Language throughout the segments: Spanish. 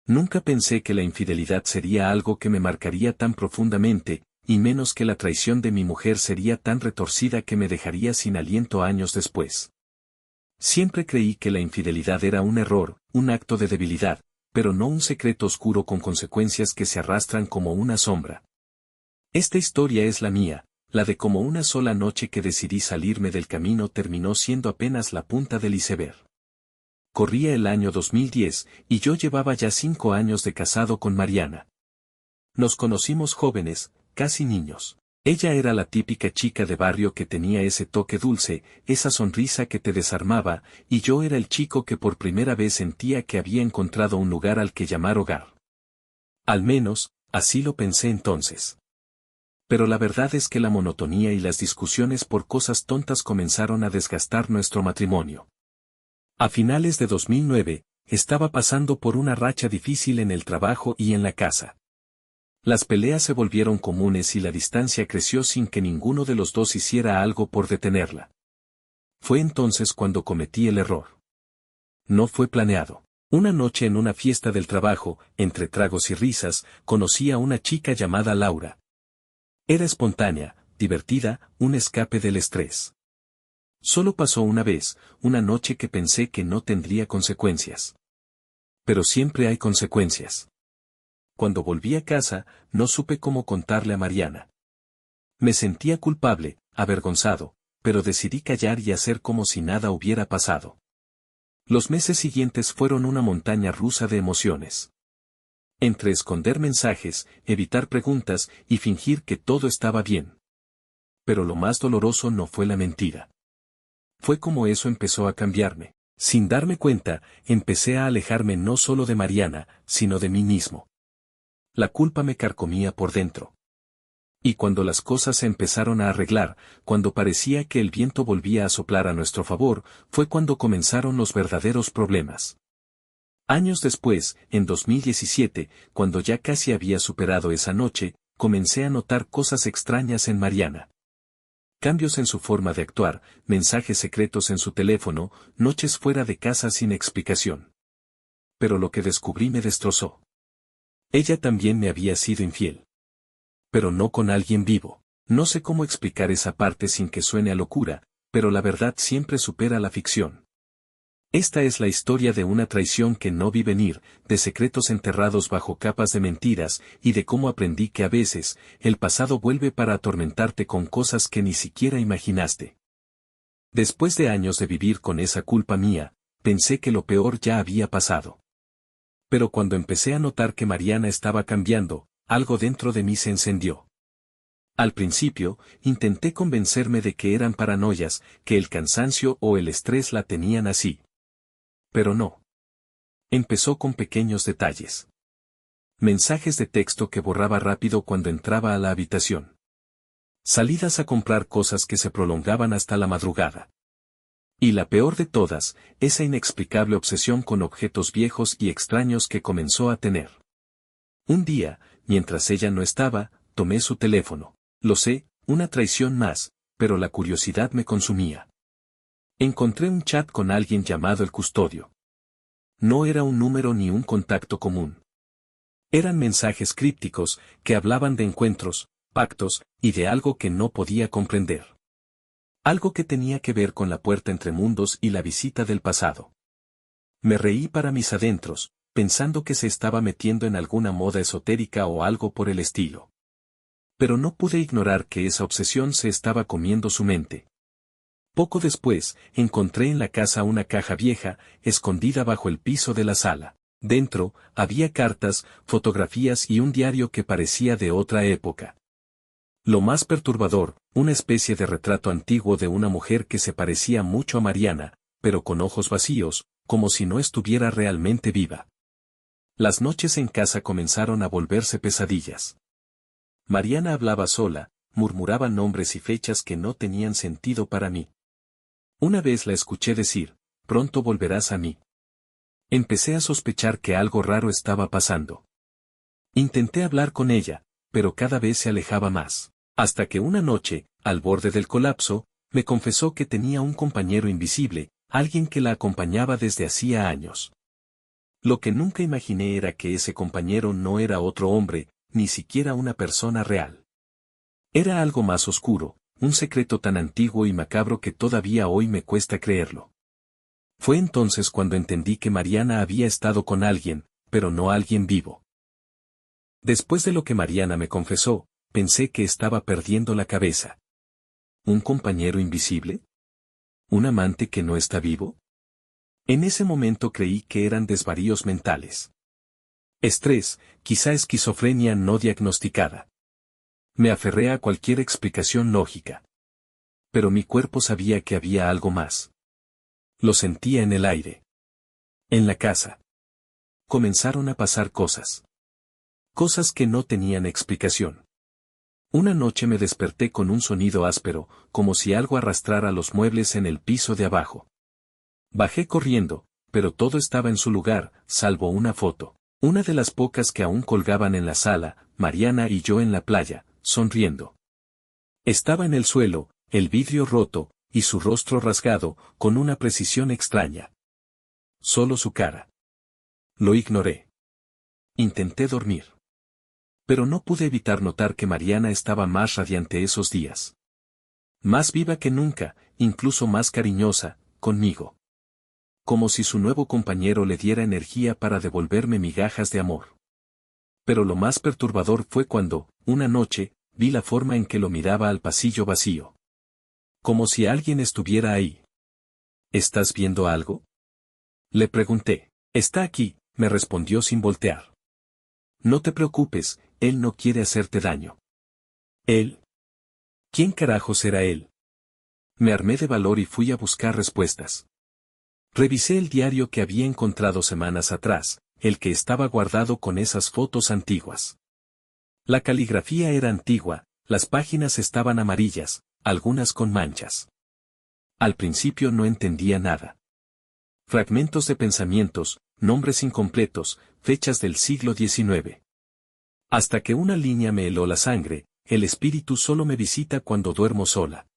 Nunca pensé que la infidelidad sería algo que me marcaría tan profundamente, y menos que la traición de mi mujer sería tan retorcida que me dejaría sin aliento años después. Siempre creí que la infidelidad era un error, un acto de debilidad, pero no un secreto oscuro con consecuencias que se arrastran como una sombra. Esta historia es la mía, la de cómo una sola noche que decidí salirme del camino terminó siendo apenas la punta del iceberg. Corría el año 2010, y yo llevaba ya 5 años de casado con Mariana. Nos conocimos jóvenes, casi niños. Ella era la típica chica de barrio que tenía ese toque dulce, esa sonrisa que te desarmaba, y yo era el chico que por primera vez sentía que había encontrado un lugar al que llamar hogar. Al menos, así lo pensé entonces. Pero la verdad es que la monotonía y las discusiones por cosas tontas comenzaron a desgastar nuestro matrimonio. A finales de 2009, estaba pasando por una racha difícil en el trabajo y en la casa. Las peleas se volvieron comunes y la distancia creció sin que ninguno de los dos hiciera algo por detenerla. Fue entonces cuando cometí el error. No fue planeado. Una noche en una fiesta del trabajo, entre tragos y risas, conocí a una chica llamada Laura. Era espontánea, divertida, un escape del estrés. Solo pasó una vez, una noche que pensé que no tendría consecuencias. Pero siempre hay consecuencias. Cuando volví a casa, no supe cómo contarle a Mariana. Me sentía culpable, avergonzado, pero decidí callar y hacer como si nada hubiera pasado. Los meses siguientes fueron una montaña rusa de emociones. Entre esconder mensajes, evitar preguntas y fingir que todo estaba bien. Pero lo más doloroso no fue la mentira. Fue como eso empezó a cambiarme. Sin darme cuenta, empecé a alejarme no solo de Mariana, sino de mí mismo. La culpa me carcomía por dentro. Y cuando las cosas se empezaron a arreglar, cuando parecía que el viento volvía a soplar a nuestro favor, fue cuando comenzaron los verdaderos problemas. Años después, en 2017, cuando ya casi había superado esa noche, comencé a notar cosas extrañas en Mariana. Cambios en su forma de actuar, mensajes secretos en su teléfono, noches fuera de casa sin explicación. Pero lo que descubrí me destrozó. Ella también me había sido infiel. Pero no con alguien vivo. No sé cómo explicar esa parte sin que suene a locura, pero la verdad siempre supera la ficción. Esta es la historia de una traición que no vi venir, de secretos enterrados bajo capas de mentiras, y de cómo aprendí que a veces, el pasado vuelve para atormentarte con cosas que ni siquiera imaginaste. Después de años de vivir con esa culpa mía, pensé que lo peor ya había pasado. Pero cuando empecé a notar que Mariana estaba cambiando, algo dentro de mí se encendió. Al principio, intenté convencerme de que eran paranoias, que el cansancio o el estrés la tenían así. Pero no. Empezó con pequeños detalles. Mensajes de texto que borraba rápido cuando entraba a la habitación. Salidas a comprar cosas que se prolongaban hasta la madrugada. Y la peor de todas, esa inexplicable obsesión con objetos viejos y extraños que comenzó a tener. Un día, mientras ella no estaba, tomé su teléfono. Lo sé, una traición más, pero la curiosidad me consumía. Encontré un chat con alguien llamado el custodio. No era un número ni un contacto común. Eran mensajes crípticos, que hablaban de encuentros, pactos, y de algo que no podía comprender. Algo que tenía que ver con la puerta entre mundos y la visita del pasado. Me reí para mis adentros, pensando que se estaba metiendo en alguna moda esotérica o algo por el estilo. Pero no pude ignorar que esa obsesión se estaba comiendo su mente. Poco después, encontré en la casa una caja vieja, escondida bajo el piso de la sala. Dentro, había cartas, fotografías y un diario que parecía de otra época. Lo más perturbador, una especie de retrato antiguo de una mujer que se parecía mucho a Mariana, pero con ojos vacíos, como si no estuviera realmente viva. Las noches en casa comenzaron a volverse pesadillas. Mariana hablaba sola, murmuraba nombres y fechas que no tenían sentido para mí. Una vez la escuché decir, «Pronto volverás a mí». Empecé a sospechar que algo raro estaba pasando. Intenté hablar con ella, pero cada vez se alejaba más. Hasta que una noche, al borde del colapso, me confesó que tenía un compañero invisible, alguien que la acompañaba desde hacía años. Lo que nunca imaginé era que ese compañero no era otro hombre, ni siquiera una persona real. Era algo más oscuro, un secreto tan antiguo y macabro que todavía hoy me cuesta creerlo. Fue entonces cuando entendí que Mariana había estado con alguien, pero no alguien vivo. Después de lo que Mariana me confesó, pensé que estaba perdiendo la cabeza. ¿Un compañero invisible? ¿Un amante que no está vivo? En ese momento creí que eran desvaríos mentales. Estrés, quizá esquizofrenia no diagnosticada. Me aferré a cualquier explicación lógica. Pero mi cuerpo sabía que había algo más. Lo sentía en el aire. En la casa. Comenzaron a pasar cosas. Cosas que no tenían explicación. Una noche me desperté con un sonido áspero, como si algo arrastrara los muebles en el piso de abajo. Bajé corriendo, pero todo estaba en su lugar, salvo una foto. Una de las pocas que aún colgaban en la sala, Mariana y yo en la playa, sonriendo. Estaba en el suelo, el vidrio roto, y su rostro rasgado, con una precisión extraña. Solo su cara. Lo ignoré. Intenté dormir. Pero no pude evitar notar que Mariana estaba más radiante esos días. Más viva que nunca, incluso más cariñosa, conmigo. Como si su nuevo compañero le diera energía para devolverme migajas de amor. Pero lo más perturbador fue cuando, una noche, vi la forma en que lo miraba al pasillo vacío. Como si alguien estuviera ahí. ¿Estás viendo algo? Le pregunté. Está aquí, me respondió sin voltear. No te preocupes, él no quiere hacerte daño. ¿Él? ¿Quién carajos era él? Me armé de valor y fui a buscar respuestas. Revisé el diario que había encontrado semanas atrás, el que estaba guardado con esas fotos antiguas. La caligrafía era antigua, las páginas estaban amarillas, algunas con manchas. Al principio no entendía nada. Fragmentos de pensamientos, nombres incompletos, fechas del siglo XIX. Hasta que una línea me heló la sangre, el espíritu solo me visita cuando duermo sola.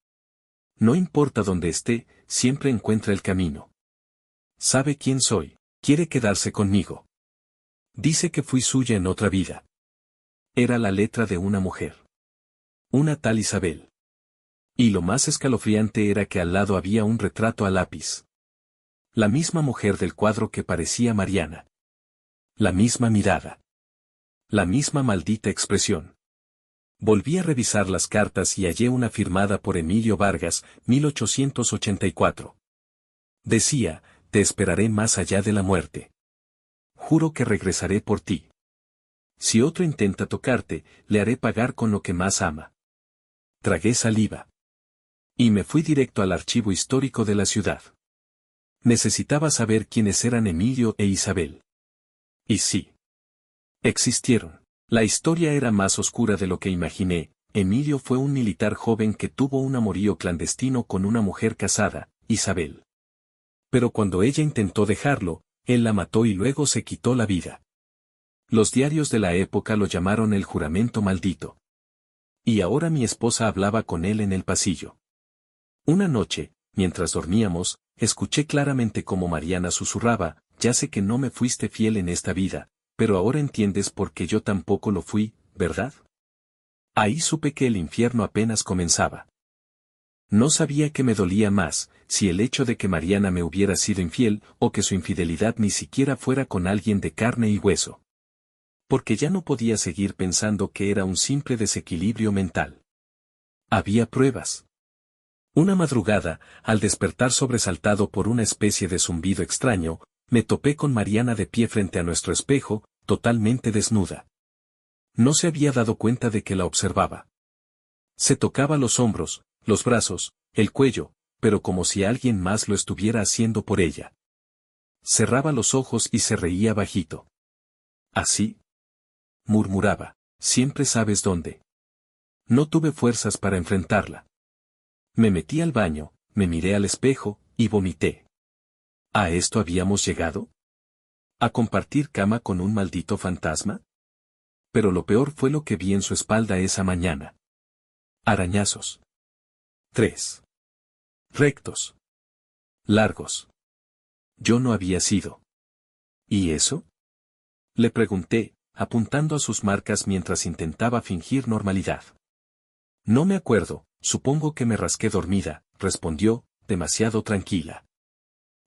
No importa dónde esté, siempre encuentra el camino. Sabe quién soy, quiere quedarse conmigo. Dice que fui suya en otra vida. Era la letra de una mujer. Una tal Isabel. Y lo más escalofriante era que al lado había un retrato a lápiz. La misma mujer del cuadro que parecía Mariana. La misma mirada. La misma maldita expresión. Volví a revisar las cartas y hallé una firmada por Emilio Vargas, 1884. Decía, te esperaré más allá de la muerte. Juro que regresaré por ti. Si otro intenta tocarte, le haré pagar con lo que más ama. Tragué saliva. Y me fui directo al archivo histórico de la ciudad. Necesitaba saber quiénes eran Emilio e Isabel. Y sí. Existieron. La historia era más oscura de lo que imaginé. Emilio fue un militar joven que tuvo un amorío clandestino con una mujer casada, Isabel. Pero cuando ella intentó dejarlo, él la mató y luego se quitó la vida. Los diarios de la época lo llamaron el juramento maldito. Y ahora mi esposa hablaba con él en el pasillo. Una noche, mientras dormíamos, escuché claramente cómo Mariana susurraba, ya sé que no me fuiste fiel en esta vida, pero ahora entiendes por qué yo tampoco lo fui, ¿verdad? Ahí supe que el infierno apenas comenzaba. No sabía qué me dolía más, si el hecho de que Mariana me hubiera sido infiel, o que su infidelidad ni siquiera fuera con alguien de carne y hueso. Porque ya no podía seguir pensando que era un simple desequilibrio mental. Había pruebas. Una madrugada, al despertar sobresaltado por una especie de zumbido extraño, me topé con Mariana de pie frente a nuestro espejo, totalmente desnuda. No se había dado cuenta de que la observaba. Se tocaba los hombros, los brazos, el cuello, pero como si alguien más lo estuviera haciendo por ella. Cerraba los ojos y se reía bajito. ¿Así? Murmuraba, siempre sabes dónde. No tuve fuerzas para enfrentarla. Me metí al baño, me miré al espejo, y vomité. ¿A esto habíamos llegado? ¿A compartir cama con un maldito fantasma? Pero lo peor fue lo que vi en su espalda esa mañana. Arañazos. 3. Rectos. Largos. Yo no había sido. ¿Y eso? Le pregunté, apuntando a sus marcas mientras intentaba fingir normalidad. No me acuerdo, supongo que me rasqué dormida, respondió, demasiado tranquila.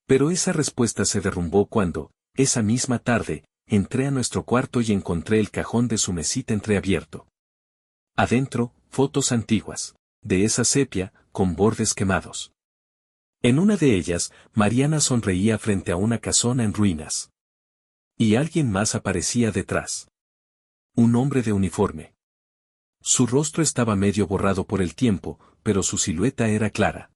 Pero esa respuesta se derrumbó cuando, esa misma tarde, entré a nuestro cuarto y encontré el cajón de su mesita entreabierto. Adentro, fotos antiguas, de esa sepia, con bordes quemados. En una de ellas, Mariana sonreía frente a una casona en ruinas. Y alguien más aparecía detrás. Un hombre de uniforme. Su rostro estaba medio borrado por el tiempo, pero su silueta era clara.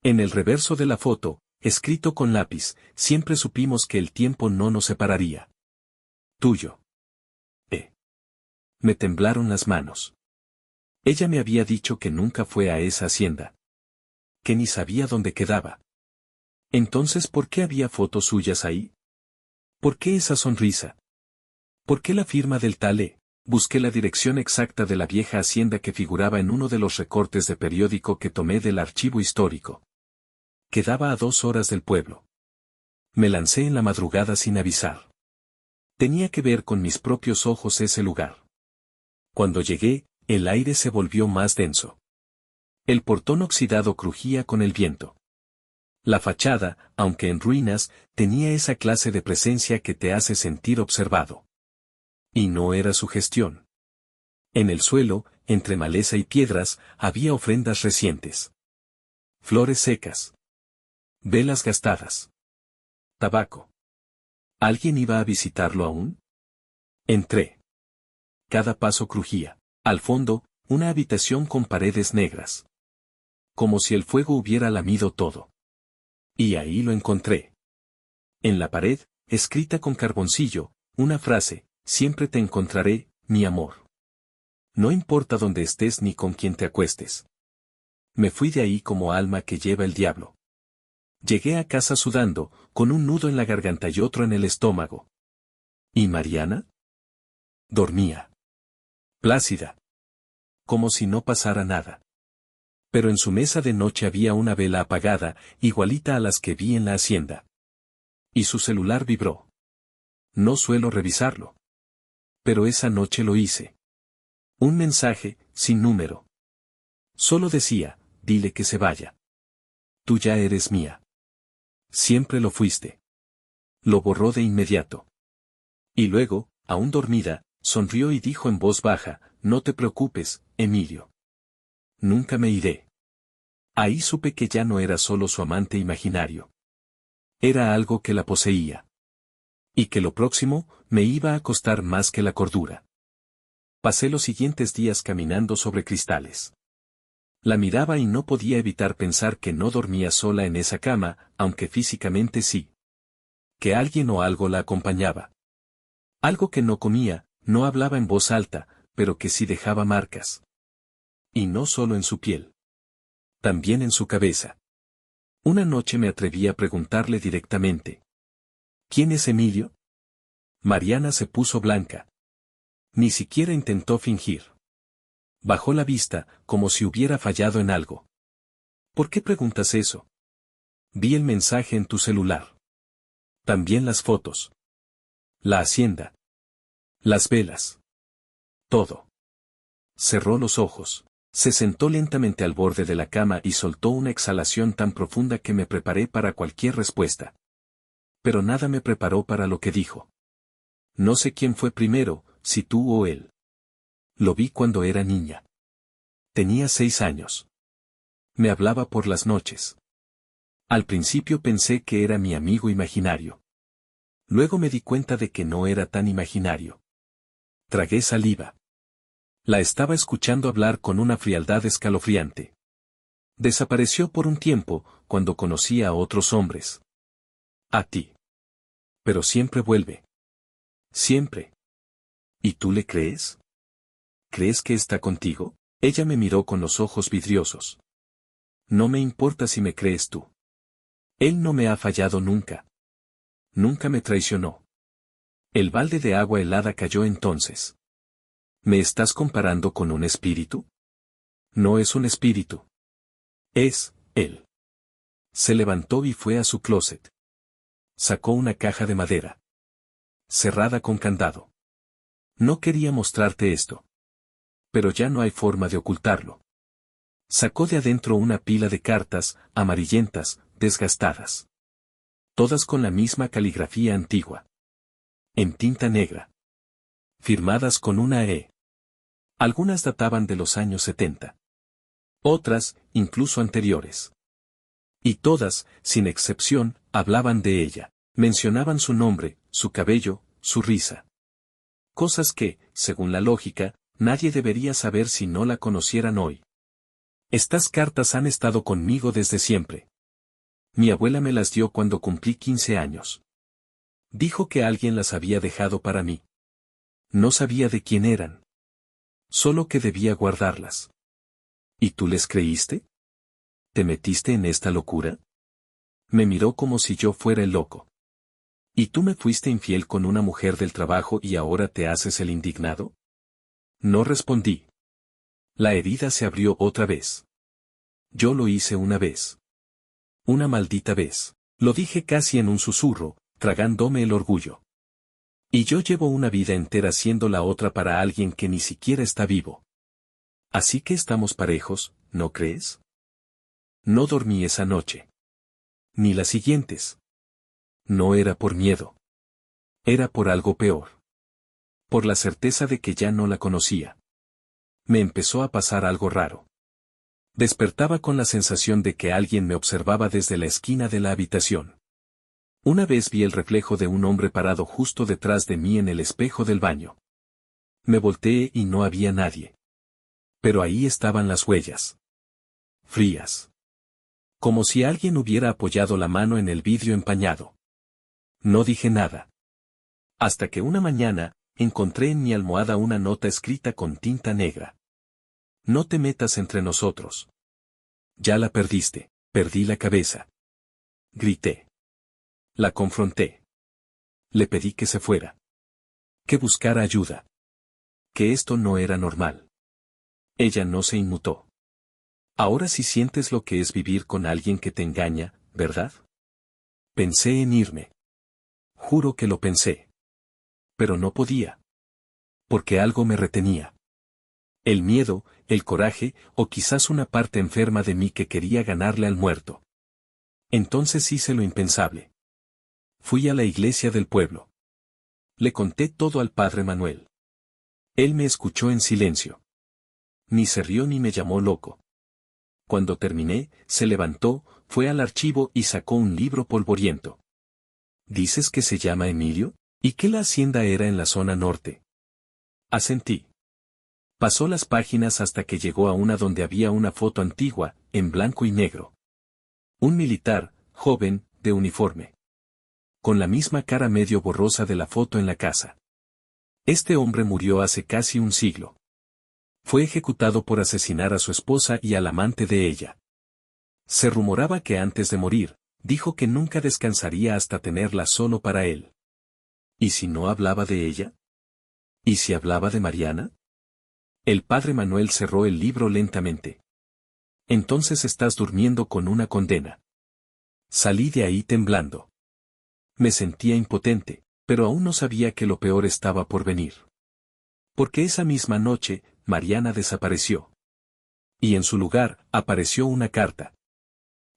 En el reverso de la foto, escrito con lápiz, siempre supimos que el tiempo no nos separaría. Tuyo. Me temblaron las manos. Ella me había dicho que nunca fue a esa hacienda. Que ni sabía dónde quedaba. Entonces, ¿por qué había fotos suyas ahí? ¿Por qué esa sonrisa? ¿Por qué la firma del tal E? Busqué la dirección exacta de la vieja hacienda que figuraba en uno de los recortes de periódico que tomé del archivo histórico. Quedaba a 2 horas del pueblo. Me lancé en la madrugada sin avisar. Tenía que ver con mis propios ojos ese lugar. Cuando llegué, el aire se volvió más denso. El portón oxidado crujía con el viento. La fachada, aunque en ruinas, tenía esa clase de presencia que te hace sentir observado. Y no era sugestión. En el suelo, entre maleza y piedras, había ofrendas recientes. Flores secas. Velas gastadas. Tabaco. ¿Alguien iba a visitarlo aún? Entré. Cada paso crujía. Al fondo, una habitación con paredes negras. Como si el fuego hubiera lamido todo. Y ahí lo encontré. En la pared, escrita con carboncillo, una frase: siempre te encontraré, mi amor. No importa dónde estés ni con quién te acuestes. Me fui de ahí como alma que lleva el diablo. Llegué a casa sudando, con un nudo en la garganta y otro en el estómago. ¿Y Mariana? Dormía. Plácida. Como si no pasara nada. Pero en su mesa de noche había una vela apagada, igualita a las que vi en la hacienda. Y su celular vibró. No suelo revisarlo. Pero esa noche lo hice. Un mensaje, sin número. Solo decía: dile que se vaya. Tú ya eres mía. Siempre lo fuiste. Lo borró de inmediato. Y luego, aún dormida, sonrió y dijo en voz baja: no te preocupes, Emilio. Nunca me iré. Ahí supe que ya no era solo su amante imaginario. Era algo que la poseía. Y que lo próximo, me iba a costar más que la cordura. Pasé los siguientes días caminando sobre cristales. La miraba y no podía evitar pensar que no dormía sola en esa cama, aunque físicamente sí. Que alguien o algo la acompañaba. Algo que no comía, no hablaba en voz alta, pero que sí dejaba marcas. Y no solo en su piel. También en su cabeza. Una noche me atreví a preguntarle directamente: ¿quién es Emilio? Mariana se puso blanca. Ni siquiera intentó fingir. Bajó la vista, como si hubiera fallado en algo. ¿Por qué preguntas eso? Vi el mensaje en tu celular. También las fotos. La hacienda. Las velas. Todo. Cerró los ojos. Se sentó lentamente al borde de la cama y soltó una exhalación tan profunda que me preparé para cualquier respuesta. Pero nada me preparó para lo que dijo. No sé quién fue primero, si tú o él. Lo vi cuando era niña. Tenía 6 años. Me hablaba por las noches. Al principio pensé que era mi amigo imaginario. Luego me di cuenta de que no era tan imaginario. Tragué saliva. La estaba escuchando hablar con una frialdad escalofriante. Desapareció por un tiempo, cuando conocí a otros hombres. A ti. Pero siempre vuelve. Siempre. ¿Y tú le crees? ¿Crees que está contigo? Ella me miró con los ojos vidriosos. No me importa si me crees tú. Él no me ha fallado nunca. Nunca me traicionó. El balde de agua helada cayó entonces. ¿Me estás comparando con un espíritu? No es un espíritu. Es él. Se levantó y fue a su closet. Sacó una caja de madera. cerrada con candado. No quería mostrarte esto. Pero ya no hay forma de ocultarlo. Sacó de adentro una pila de cartas, amarillentas, desgastadas. Todas con la misma caligrafía antigua. En tinta negra. Firmadas con una E. Algunas databan de los años 70. Otras, incluso anteriores. Y todas, sin excepción, hablaban de ella. Mencionaban su nombre, su cabello, su risa. Cosas que, según la lógica, nadie debería saber si no la conocieran hoy. Estas cartas han estado conmigo desde siempre. Mi abuela me las dio cuando cumplí 15 años. Dijo que alguien las había dejado para mí. No sabía de quién eran. Solo que debía guardarlas. ¿Y tú les creíste? ¿Te metiste en esta locura? Me miró como si yo fuera el loco. ¿Y tú me fuiste infiel con una mujer del trabajo y ahora te haces el indignado? No respondí. La herida se abrió otra vez. Yo lo hice una vez. Una maldita vez. Lo dije casi en un susurro, tragándome el orgullo. Y yo llevo una vida entera siendo la otra para alguien que ni siquiera está vivo. Así que estamos parejos, ¿no crees? No dormí esa noche. Ni las siguientes. No era por miedo. Era por algo peor. Por la certeza de que ya no la conocía. Me empezó a pasar algo raro. Despertaba con la sensación de que alguien me observaba desde la esquina de la habitación. Una vez vi el reflejo de un hombre parado justo detrás de mí en el espejo del baño. Me volteé y no había nadie. Pero ahí estaban las huellas. Frías. Como si alguien hubiera apoyado la mano en el vidrio empañado. No dije nada. Hasta que una mañana, encontré en mi almohada una nota escrita con tinta negra. No te metas entre nosotros. Ya la perdiste, perdí la cabeza. Grité. La confronté. Le pedí que se fuera. Que buscara ayuda. Que esto no era normal. Ella no se inmutó. Ahora sí sientes lo que es vivir con alguien que te engaña, ¿verdad? Pensé en irme. Juro que lo pensé. Pero no podía. Porque algo me retenía. El miedo, el coraje, o quizás una parte enferma de mí que quería ganarle al muerto. Entonces hice lo impensable. Fui a la iglesia del pueblo. Le conté todo al padre Manuel. Él me escuchó en silencio. Ni se rió ni me llamó loco. Cuando terminé, se levantó, fue al archivo y sacó un libro polvoriento. ¿Dices que se llama Emilio? ¿Y que la hacienda era en la zona norte? Asentí. Pasó las páginas hasta que llegó a una donde había una foto antigua, en blanco y negro. Un militar, joven, de uniforme. Con la misma cara medio borrosa de la foto en la casa. Este hombre murió hace casi un siglo. Fue ejecutado por asesinar a su esposa y al amante de ella. Se rumoraba que antes de morir, dijo que nunca descansaría hasta tenerla solo para él. ¿Y si no hablaba de ella? ¿Y si hablaba de Mariana? El padre Manuel cerró el libro lentamente. Entonces estás durmiendo con una condena. Salí de ahí temblando. Me sentía impotente, pero aún no sabía que lo peor estaba por venir. Porque esa misma noche, Mariana desapareció. Y en su lugar, apareció una carta.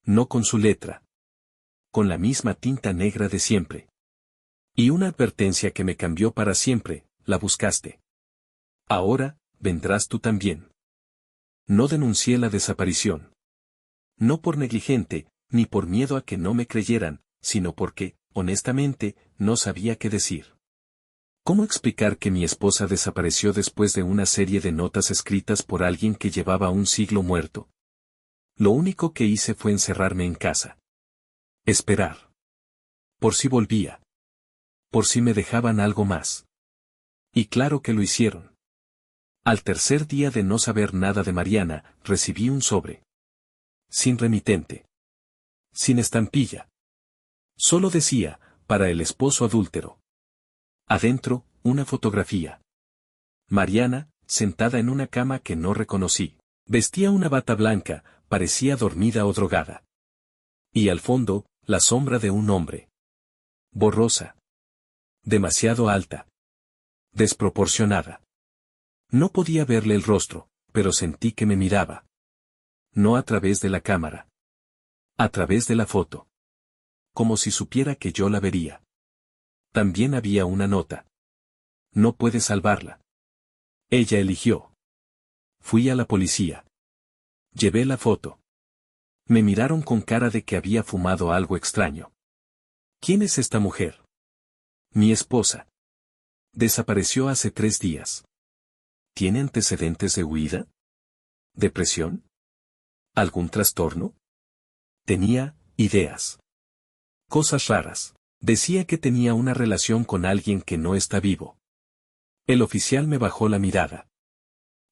No con su letra. Con la misma tinta negra de siempre. Y una advertencia que me cambió para siempre, la buscaste. Ahora, vendrás tú también. No denuncié la desaparición. No por negligente, ni por miedo a que no me creyeran, sino porque, honestamente, no sabía qué decir. ¿Cómo explicar que mi esposa desapareció después de una serie de notas escritas por alguien que llevaba un siglo muerto? Lo único que hice fue encerrarme en casa. Esperar. Por si volvía. Por si me dejaban algo más. Y claro que lo hicieron. Al tercer día de no saber nada de Mariana, recibí un sobre. Sin remitente. Sin estampilla. Solo decía, para el esposo adúltero. Adentro, una fotografía. Mariana, sentada en una cama que no reconocí. Vestía una bata blanca, parecía dormida o drogada. Y al fondo, la sombra de un hombre. Borrosa. Demasiado alta. Desproporcionada. No podía verle el rostro, pero sentí que me miraba. No a través de la cámara. A través de la foto. Como si supiera que yo la vería. También había una nota. No puede salvarla. Ella eligió. Fui a la policía. Llevé la foto. Me miraron con cara de que había fumado algo extraño. ¿Quién es esta mujer? Mi esposa. Desapareció hace 3 días. ¿Tiene antecedentes de huida? ¿Depresión? ¿Algún trastorno? Tenía ideas. Cosas raras. Decía que tenía una relación con alguien que no está vivo. El oficial me bajó la mirada.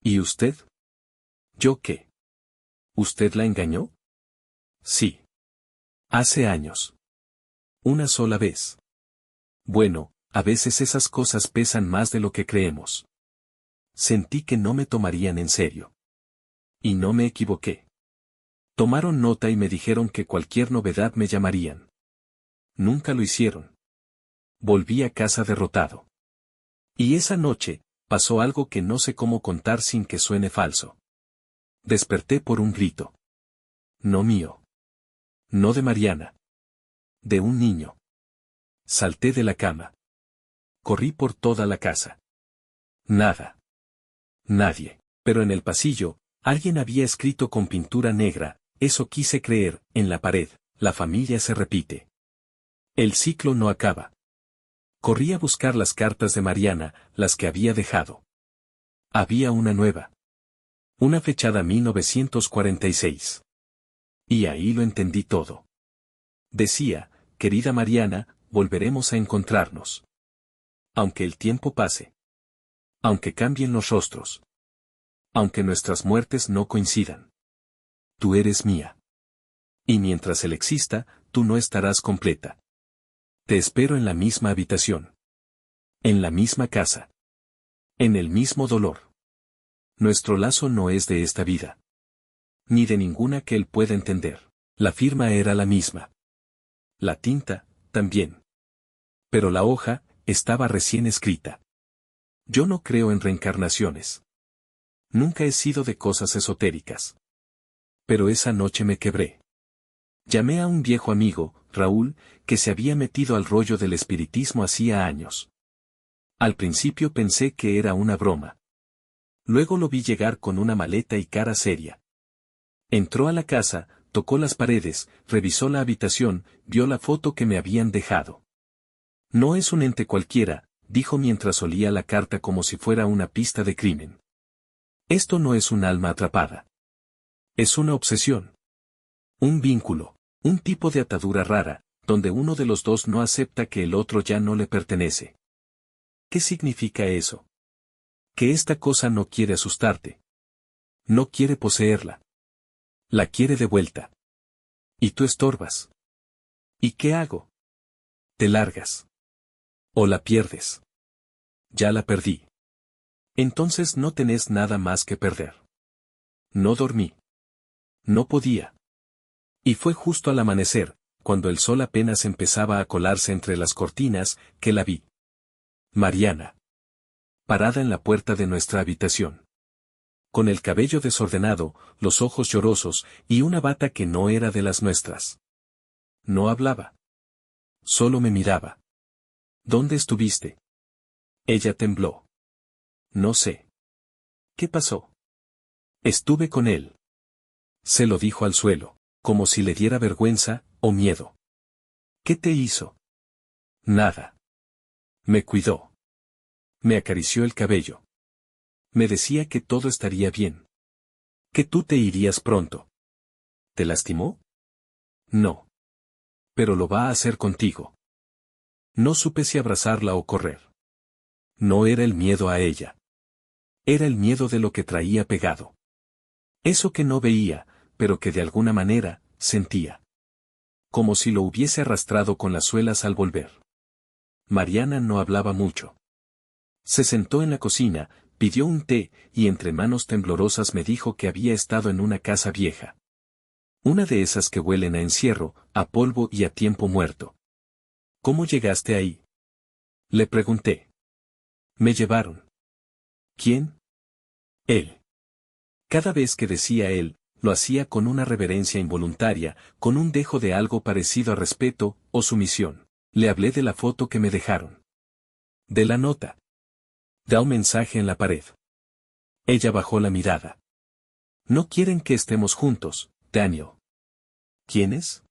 ¿Y usted? ¿Yo qué? ¿Usted la engañó? Sí. Hace años. Una sola vez. Bueno, a veces esas cosas pesan más de lo que creemos. Sentí que no me tomarían en serio. Y no me equivoqué. Tomaron nota y me dijeron que cualquier novedad me llamarían. Nunca lo hicieron. Volví a casa derrotado. Y esa noche, pasó algo que no sé cómo contar sin que suene falso. Desperté por un grito. No mío. No de Mariana. De un niño. Salté de la cama. Corrí por toda la casa. Nada. Nadie. Pero en el pasillo, alguien había escrito con pintura negra, eso quise creer, en la pared, la familia se repite. El ciclo no acaba. Corrí a buscar las cartas de Mariana, las que había dejado. Había una nueva. Una fechada 1946. Y ahí lo entendí todo. Decía, querida Mariana, volveremos a encontrarnos. Aunque el tiempo pase. Aunque cambien los rostros. Aunque nuestras muertes no coincidan. Tú eres mía. Y mientras él exista, tú no estarás completa. Te espero en la misma habitación. En la misma casa. En el mismo dolor. Nuestro lazo no es de esta vida. Ni de ninguna que él pueda entender. La firma era la misma. La tinta, también. Pero la hoja, estaba recién escrita. Yo no creo en reencarnaciones. Nunca he sido de cosas esotéricas. Pero esa noche me quebré. Llamé a un viejo amigo, Raúl, que se había metido al rollo del espiritismo hacía años. Al principio pensé que era una broma. Luego lo vi llegar con una maleta y cara seria. Entró a la casa, tocó las paredes, revisó la habitación, vio la foto que me habían dejado. No es un ente cualquiera, dijo mientras olía la carta como si fuera una pista de crimen. Esto no es un alma atrapada. Es una obsesión. Un vínculo, un tipo de atadura rara, donde uno de los dos no acepta que el otro ya no le pertenece. ¿Qué significa eso? Que esta cosa no quiere asustarte. No quiere poseerla. La quiere de vuelta. Y tú estorbas. ¿Y qué hago? Te largas. O la pierdes. Ya la perdí. Entonces no tenés nada más que perder. No dormí. No podía. Y fue justo al amanecer, cuando el sol apenas empezaba a colarse entre las cortinas, que la vi. Mariana. Parada en la puerta de nuestra habitación. Con el cabello desordenado, los ojos llorosos, y una bata que no era de las nuestras. No hablaba. Solo me miraba. ¿Dónde estuviste? Ella tembló. No sé. ¿Qué pasó? Estuve con él. Se lo dijo al suelo, como si le diera vergüenza, o miedo. ¿Qué te hizo? Nada. Me cuidó. Me acarició el cabello. Me decía que todo estaría bien. Que tú te irías pronto. ¿Te lastimó? No. Pero lo va a hacer contigo. No supe si abrazarla o correr. No era el miedo a ella. Era el miedo de lo que traía pegado. Eso que no veía, pero que de alguna manera, sentía. Como si lo hubiese arrastrado con las suelas al volver. Mariana no hablaba mucho. Se sentó en la cocina, pidió un té, y entre manos temblorosas me dijo que había estado en una casa vieja. Una de esas que huelen a encierro, a polvo y a tiempo muerto. ¿Cómo llegaste ahí? Le pregunté. Me llevaron. ¿Quién? Él. Cada vez que decía él, lo hacía con una reverencia involuntaria, con un dejo de algo parecido a respeto o sumisión. Le hablé de la foto que me dejaron. De la nota. Da un mensaje en la pared. Ella bajó la mirada. No quieren que estemos juntos, Daniel. ¿Quiénes?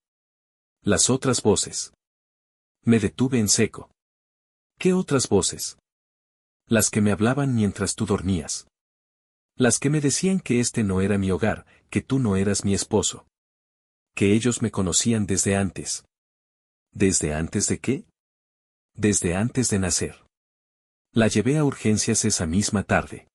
Las otras voces. Me detuve en seco. ¿Qué otras voces? Las que me hablaban mientras tú dormías. Las que me decían que este no era mi hogar, que tú no eras mi esposo. Que ellos me conocían desde antes. ¿Desde antes de qué? Desde antes de nacer. La llevé a urgencias esa misma tarde.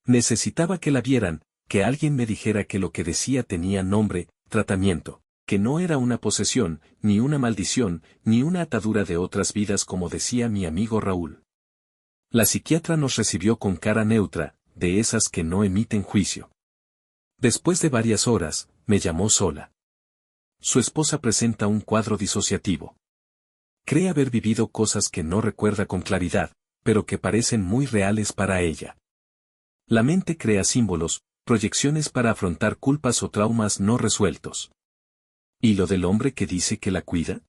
Necesitaba que la vieran, que alguien me dijera que lo que decía tenía nombre, tratamiento, que no era una posesión, ni una maldición, ni una atadura de otras vidas como decía mi amigo Raúl. La psiquiatra nos recibió con cara neutra, de esas que no emiten juicio. Después de varias horas, me llamó sola. Su esposa presenta un cuadro disociativo. Cree haber vivido cosas que no recuerda con claridad, pero que parecen muy reales para ella. La mente crea símbolos, proyecciones para afrontar culpas o traumas no resueltos. ¿Y lo del hombre que dice que la cuida?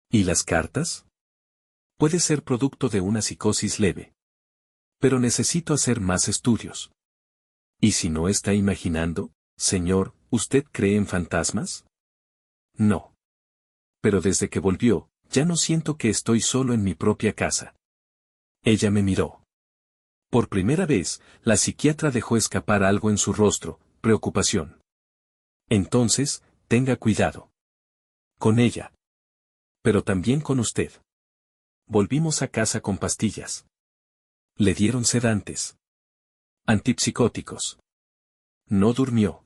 ¿Y las cartas? Puede ser producto de una psicosis leve. Pero necesito hacer más estudios. ¿Y si no está imaginando, señor, usted cree en fantasmas? No. Pero desde que volvió, ya no siento que estoy solo en mi propia casa. Ella me miró. Por primera vez, la psiquiatra dejó escapar algo en su rostro, preocupación. Entonces, tenga cuidado. Con ella. Pero también con usted. Volvimos a casa con pastillas. Le dieron sedantes. Antipsicóticos. No durmió.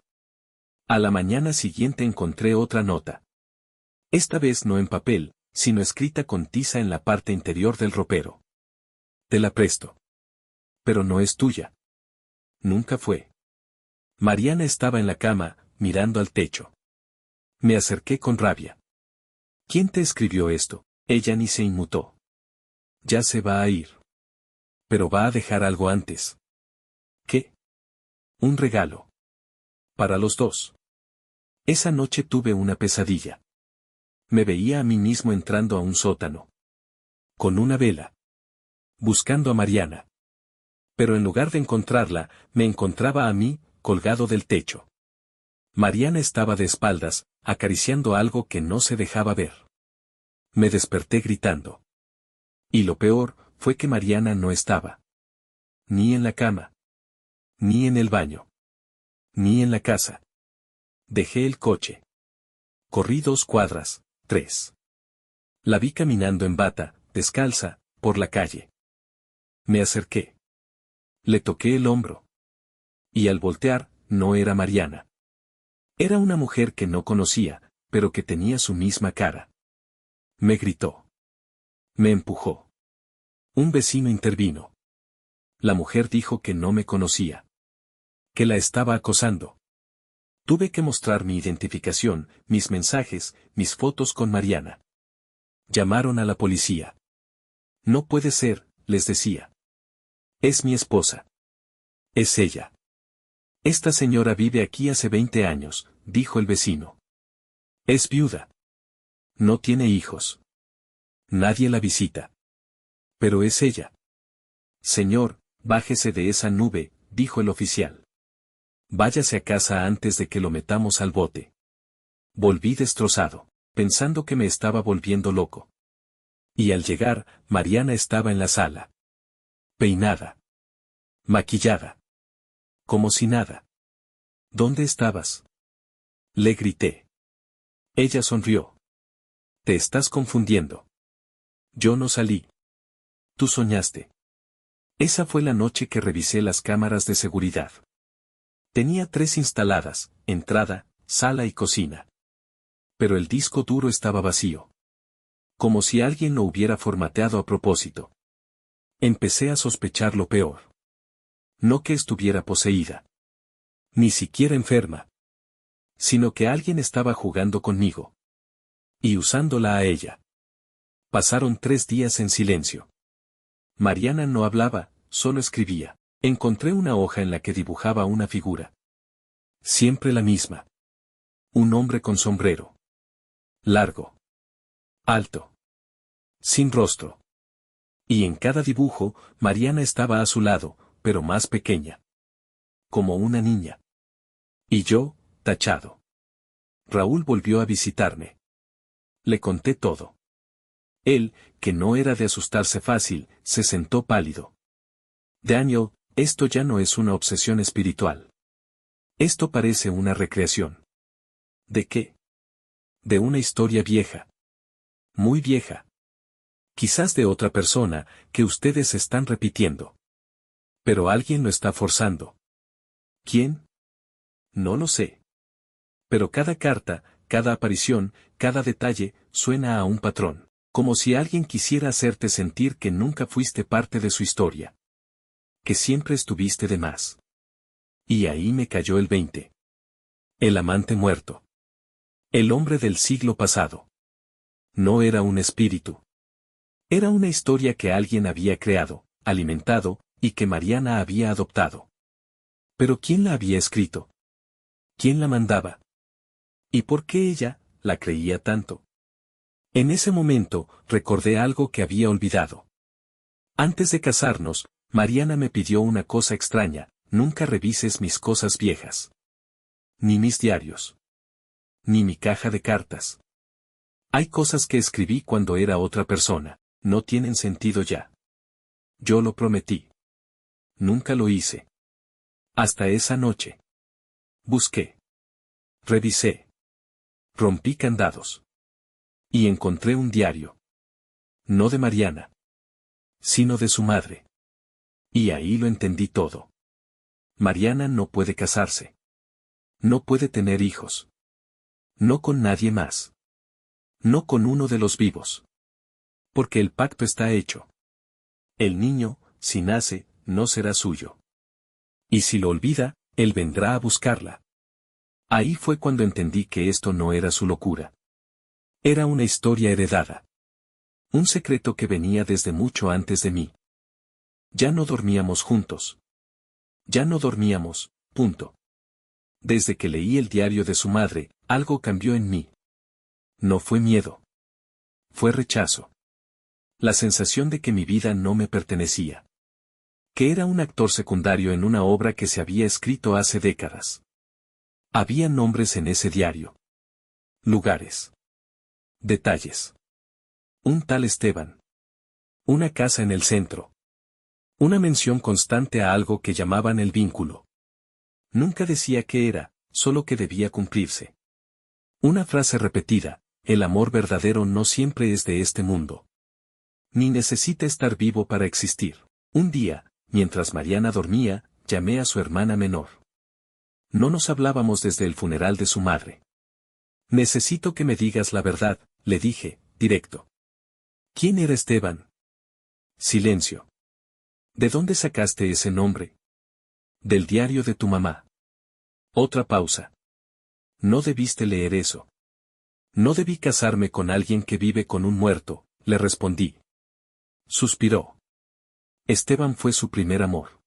A la mañana siguiente encontré otra nota. Esta vez no en papel, sino escrita con tiza en la parte interior del ropero. Te la presto. Pero no es tuya. Nunca fue. Mariana estaba en la cama, mirando al techo. Me acerqué con rabia. ¿Quién te escribió esto? Ella ni se inmutó. Ya se va a ir. Pero va a dejar algo antes. ¿Qué? Un regalo. Para los dos. Esa noche tuve una pesadilla. Me veía a mí mismo entrando a un sótano. Con una vela. Buscando a Mariana. Pero en lugar de encontrarla, me encontraba a mí, colgado del techo. Mariana estaba de espaldas, acariciando algo que no se dejaba ver. Me desperté gritando. Y lo peor, fue que Mariana no estaba. Ni en la cama. Ni en el baño. Ni en la casa. Dejé el coche. Corrí 2 cuadras, 3. La vi caminando en bata, descalza, por la calle. Me acerqué. Le toqué el hombro. Y al voltear, no era Mariana. Era una mujer que no conocía, pero que tenía su misma cara. Me gritó. Me empujó. Un vecino intervino. La mujer dijo que no me conocía. Que la estaba acosando. Tuve que mostrar mi identificación, mis mensajes, mis fotos con Mariana. Llamaron a la policía. No puede ser, les decía. Es mi esposa. Es ella. Esta señora vive aquí hace 20 años, dijo el vecino. Es viuda. No tiene hijos. Nadie la visita. Pero es ella. Señor, bájese de esa nube, dijo el oficial. Váyase a casa antes de que lo metamos al bote. Volví destrozado, pensando que me estaba volviendo loco. Y al llegar, Mariana estaba en la sala. Peinada. Maquillada. Como si nada. ¿Dónde estabas? Le grité. Ella sonrió. Te estás confundiendo. Yo no salí. Tú soñaste. Esa fue la noche que revisé las cámaras de seguridad. Tenía 3 instaladas, entrada, sala y cocina. Pero el disco duro estaba vacío. Como si alguien lo hubiera formateado a propósito. Empecé a sospechar lo peor. No que estuviera poseída. Ni siquiera enferma. Sino que alguien estaba jugando conmigo. Y usándola a ella. Pasaron 3 días en silencio. Mariana no hablaba, solo escribía. Encontré una hoja en la que dibujaba una figura. Siempre la misma. Un hombre con sombrero. Largo. Alto. Sin rostro. Y en cada dibujo, Mariana estaba a su lado, pero más pequeña. Como una niña. Y yo, tachado. Raúl volvió a visitarme. Le conté todo. Él, que no era de asustarse fácil, se sentó pálido. Daniel, esto ya no es una obsesión espiritual. Esto parece una recreación. ¿De qué? De una historia vieja. Muy vieja. Quizás de otra persona, que ustedes están repitiendo. Pero alguien lo está forzando. ¿Quién? No lo sé. Pero cada carta, cada aparición, cada detalle, suena a un patrón, como si alguien quisiera hacerte sentir que nunca fuiste parte de su historia. Que siempre estuviste de más. Y ahí me cayó el 20. El amante muerto. El hombre del siglo pasado. No era un espíritu. Era una historia que alguien había creado, alimentado, y que Mariana había adoptado. Pero ¿quién la había escrito? ¿Quién la mandaba? ¿Y por qué ella la creía tanto? En ese momento, recordé algo que había olvidado. Antes de casarnos, Mariana me pidió una cosa extraña: nunca revises mis cosas viejas. Ni mis diarios. Ni mi caja de cartas. Hay cosas que escribí cuando era otra persona, no tienen sentido ya. Yo lo prometí. Nunca lo hice. Hasta esa noche. Busqué. Revisé. Rompí candados. Y encontré un diario. No de Mariana. Sino de su madre. Y ahí lo entendí todo. Mariana no puede casarse. No puede tener hijos. No con nadie más. No con uno de los vivos. Porque el pacto está hecho. El niño, si nace, no será suyo. Y si lo olvida, él vendrá a buscarla. Ahí fue cuando entendí que esto no era su locura. Era una historia heredada. Un secreto que venía desde mucho antes de mí. Ya no dormíamos juntos. Ya no dormíamos, punto. Desde que leí el diario de su madre, algo cambió en mí. No fue miedo. Fue rechazo. La sensación de que mi vida no me pertenecía. Que era un actor secundario en una obra que se había escrito hace décadas. Había nombres en ese diario. Lugares. Detalles. Un tal Esteban. Una casa en el centro. Una mención constante a algo que llamaban el vínculo. Nunca decía qué era, solo que debía cumplirse. Una frase repetida: el amor verdadero no siempre es de este mundo. Ni necesita estar vivo para existir. Un día, mientras Mariana dormía, llamé a su hermana menor. No nos hablábamos desde el funeral de su madre. Necesito que me digas la verdad, le dije, directo. ¿Quién era Esteban? Silencio. ¿De dónde sacaste ese nombre? Del diario de tu mamá. Otra pausa. No debiste leer eso. No debí casarme con alguien que vive con un muerto, le respondí. Suspiró. Esteban fue su primer amor.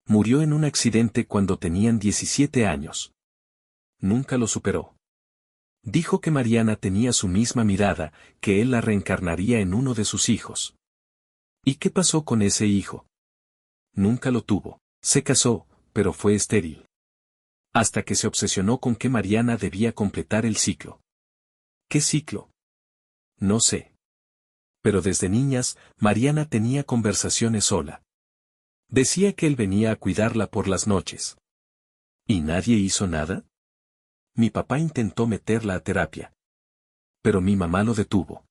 Murió en un accidente cuando tenían 17 años. Nunca lo superó. Dijo que Mariana tenía su misma mirada, que él la reencarnaría en uno de sus hijos. ¿Y qué pasó con ese hijo? Nunca lo tuvo. Se casó, pero fue estéril. Hasta que se obsesionó con que Mariana debía completar el ciclo. ¿Qué ciclo? No sé. Pero desde niñas, Mariana tenía conversaciones sola. Decía que él venía a cuidarla por las noches. ¿Y nadie hizo nada? Mi papá intentó meterla a terapia. Pero mi mamá lo detuvo.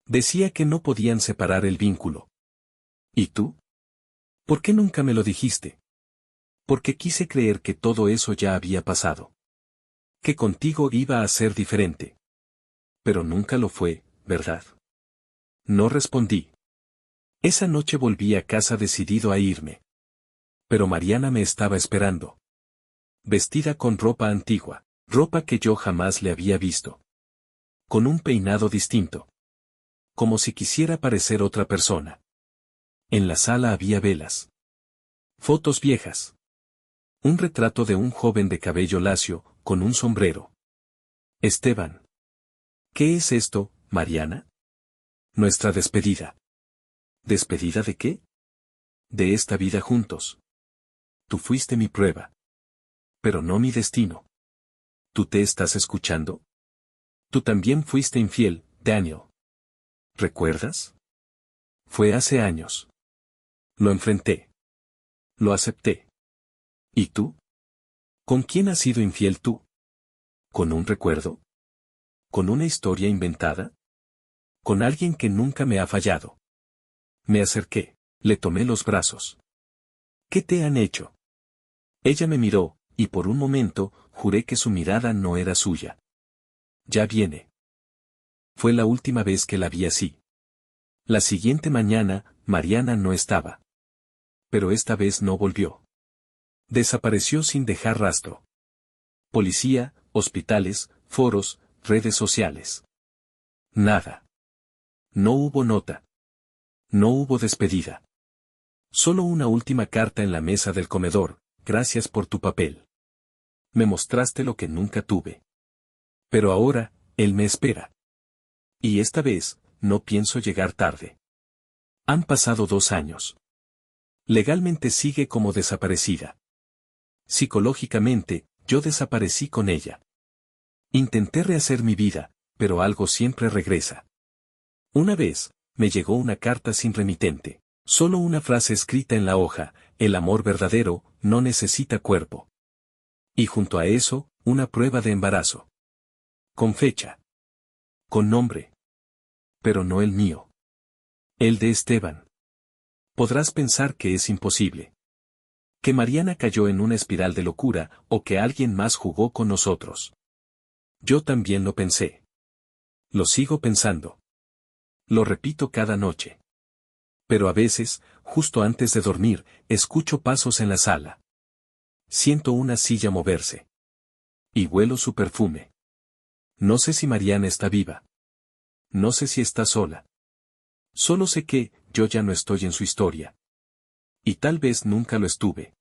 Decía que no podían separar el vínculo. ¿Y tú? ¿Por qué nunca me lo dijiste? Porque quise creer que todo eso ya había pasado. Que contigo iba a ser diferente. Pero nunca lo fue, ¿verdad? No respondí. Esa noche volví a casa decidido a irme. Pero Mariana me estaba esperando. Vestida con ropa antigua, ropa que yo jamás le había visto. Con un peinado distinto. Como si quisiera parecer otra persona. En la sala había velas. Fotos viejas. Un retrato de un joven de cabello lacio, con un sombrero. Esteban. ¿Qué es esto, Mariana? Nuestra despedida. ¿Despedida de qué? De esta vida juntos. Tú fuiste mi prueba. Pero no mi destino. ¿Tú te estás escuchando? Tú también fuiste infiel, Daniel. ¿Recuerdas? Fue hace años. Lo enfrenté. Lo acepté. ¿Y tú? ¿Con quién has sido infiel tú? ¿Con un recuerdo? ¿Con una historia inventada? ¿Con alguien que nunca me ha fallado? Me acerqué, le tomé los brazos. ¿Qué te han hecho? Ella me miró, y por un momento, juré que su mirada no era suya. Ya viene. Fue la última vez que la vi así. La siguiente mañana, Mariana no estaba. Pero esta vez no volvió. Desapareció sin dejar rastro. Policía, hospitales, foros, redes sociales. Nada. No hubo nota. No hubo despedida. Solo una última carta en la mesa del comedor: gracias por tu papel. Me mostraste lo que nunca tuve. Pero ahora, él me espera. Y esta vez, no pienso llegar tarde. Han pasado 2 años. Legalmente sigue como desaparecida. Psicológicamente, yo desaparecí con ella. Intenté rehacer mi vida, pero algo siempre regresa. Una vez, me llegó una carta sin remitente. Solo una frase escrita en la hoja: el amor verdadero no necesita cuerpo. Y junto a eso, una prueba de embarazo. Con fecha. Con nombre. Pero no el mío. El de Esteban. Podrás pensar que es imposible. Que Mariana cayó en una espiral de locura, o que alguien más jugó con nosotros. Yo también lo pensé. Lo sigo pensando. Lo repito cada noche. Pero a veces, justo antes de dormir, escucho pasos en la sala. Siento una silla moverse. Y huelo su perfume. No sé si Mariana está viva. No sé si está sola. Solo sé que, yo ya no estoy en su historia. Y tal vez nunca lo estuve.